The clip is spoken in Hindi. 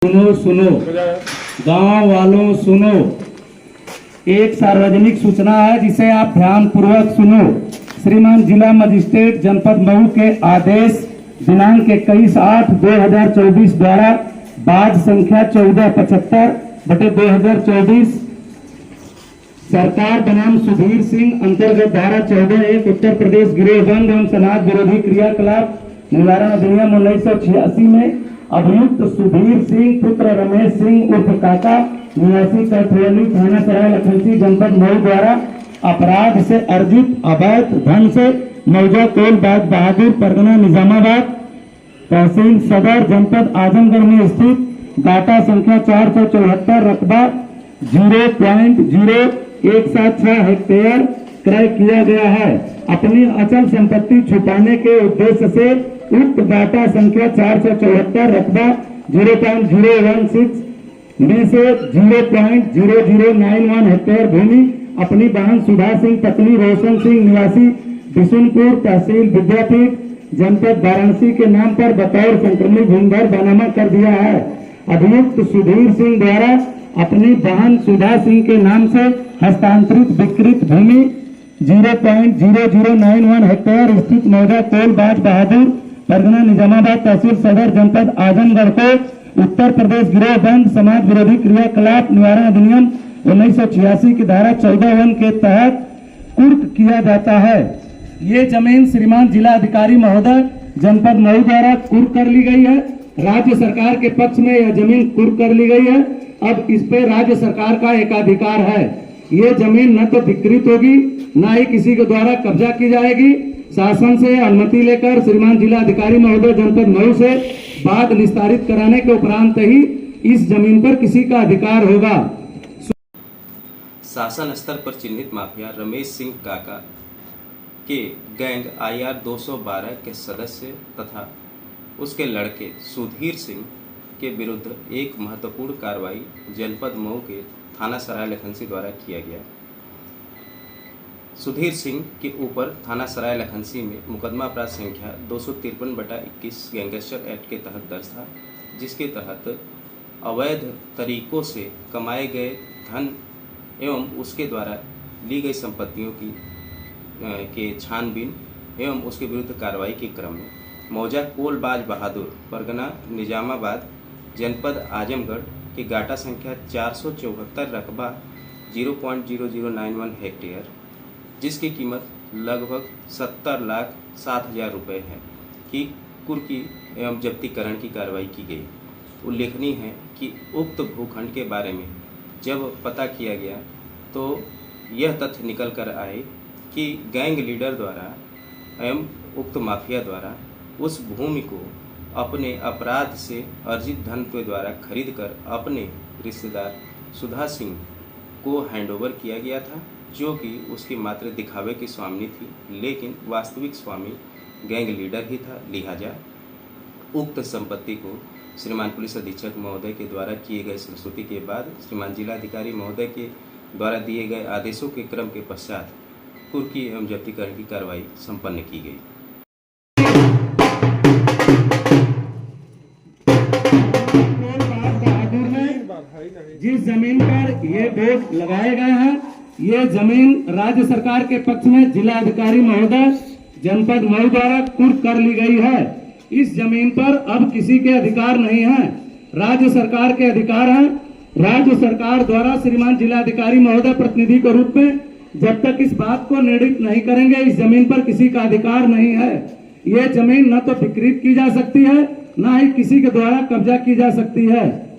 सुनो सुनो, गांव वालों सुनो, एक सार्वजनिक सूचना है जिसे आप ध्यान पूर्वक सुनो। श्रीमान जिला मजिस्ट्रेट जनपद मऊ के आदेश दिनांक 21/8/2024 द्वारा बाज संख्या 1475/2024 सरकार बनाम सुधीर सिंह अंतर्गत धारा 14(1) उत्तर प्रदेश गिरोहबंद एवं समाज विरोधी क्रियाकलाप निवारण अधिनियम 1986 में अभियुक्त सुधीर सिंह पुत्र रमेश सिंह उर्फ काका निवासी कठरौली थाना सराय लखनसी जनपद मऊ द्वारा अपराध से अर्जित अवैध धन से मौजा कोल बाग बहादुर परगना निजामाबाद तहसील सदर जनपद आजमगढ़ में स्थित डाटा संख्या 474 रकबा 0.0176 हेक्टेयर क्रय किया गया है। अपनी अचल संपत्ति छुपाने के उद्देश्य से उक्त डाटा संख्या 474 रकबा 0.016 में से 0.0091 हेक्टेयर भूमि अपनी बहन सुधा सिंह पत्नी रोशन सिंह निवासी बिशुनपुर तहसील विद्यापीठ जनपद वाराणसी के नाम पर बतौर संक्रमित भूमिधर बनामा कर दिया है। अभियुक्त सुधीर सिंह द्वारा अपनी बहन सुधा सिंह के नाम से हस्तांतरित विकृत भूमि 0.0091 हेक्टेयर स्थित मौजा कोल बाज बहादुर परगना निजामाबाद तहसील सदर जनपद आजमगढ़ को उत्तर प्रदेश गिरोहबंद समाज विरोधी क्रियाकलाप निवारण अधिनियम 1986 की धारा 14(1) के तहत कुर्क किया जाता है। ये जमीन श्रीमान जिला अधिकारी महोदय जनपद मऊ द्वारा कुर्क कर ली गई है। राज्य सरकार के पक्ष में यह जमीन कुर्क कर ली गई है। अब इस पे राज्य सरकार का एकाधिकार है। ये जमीन न तो विकृत होगी न ही किसी के द्वारा कब्जा की जाएगी। शासन से अनुमति लेकर श्रीमान जिला अधिकारी महोदय जनपद मऊ से बात निस्तारित कराने के उपरांत ही इस जमीन पर किसी का अधिकार होगा। शासन स्तर पर चिन्हित माफिया रमेश सिंह काका के गैंग IR 212 के सदस्य तथा उसके लड़के सुधीर सिंह के विरुद्ध एक महत्वपूर्ण कार्रवाई जनपद मऊ के थाना सराय लखनसी द्वारा किया गया। सुधीर सिंह के ऊपर थाना सराय लखनसी में मुकदमा अपराध संख्या 253/21 गैंगस्टर एक्ट के तहत दर्ज था, जिसके तहत अवैध तरीकों से कमाए गए धन एवं उसके द्वारा ली गई संपत्तियों के छानबीन एवं उसके विरुद्ध कार्रवाई के क्रम में मौजा कोल बाज बहादुर परगना निजामाबाद जनपद आजमगढ़ के गाटा संख्या 474 रकबा 0.0091 हेक्टेयर जिसकी कीमत लगभग 70,07,000 रुपये है की कुर्की एवं जब्तीकरण की कार्रवाई की गई। उल्लेखनीय है कि उक्त भूखंड के बारे में जब पता किया गया तो यह तथ्य निकल कर आए कि गैंग लीडर द्वारा एवं उक्त माफिया द्वारा उस भूमि को अपने अपराध से अर्जित धन के द्वारा खरीदकर अपने रिश्तेदार सुधा सिंह को हैंडओवर किया गया था, जो कि उसकी मात्र दिखावे की स्वामिनी थी, लेकिन वास्तविक स्वामी गैंग लीडर ही था। लिहाजा उक्त संपत्ति को श्रीमान पुलिस अधीक्षक महोदय के द्वारा किए गए संस्तुति के बाद श्रीमान जिलाधिकारी महोदय के द्वारा दिए गए आदेशों के क्रम के पश्चात कुर्की एवं जब्तीकरण की कार्रवाई संपन्न की गई। जिस जमीन पर ये बोर्ड लगाए गए हैं, ये जमीन राज्य सरकार के पक्ष में जिला अधिकारी महोदय जनपद मऊ द्वारा कुर्क कर ली गई है। इस जमीन पर अब किसी के अधिकार नहीं है, राज्य सरकार के अधिकार हैं। राज्य सरकार द्वारा श्रीमान जिला अधिकारी महोदय प्रतिनिधि के रूप में जब तक इस बात को निर्णित नहीं करेंगे, इस जमीन पर किसी का अधिकार नहीं है। ये जमीन न तो विकृत की जा सकती है, न ही किसी के द्वारा कब्जा की जा सकती है।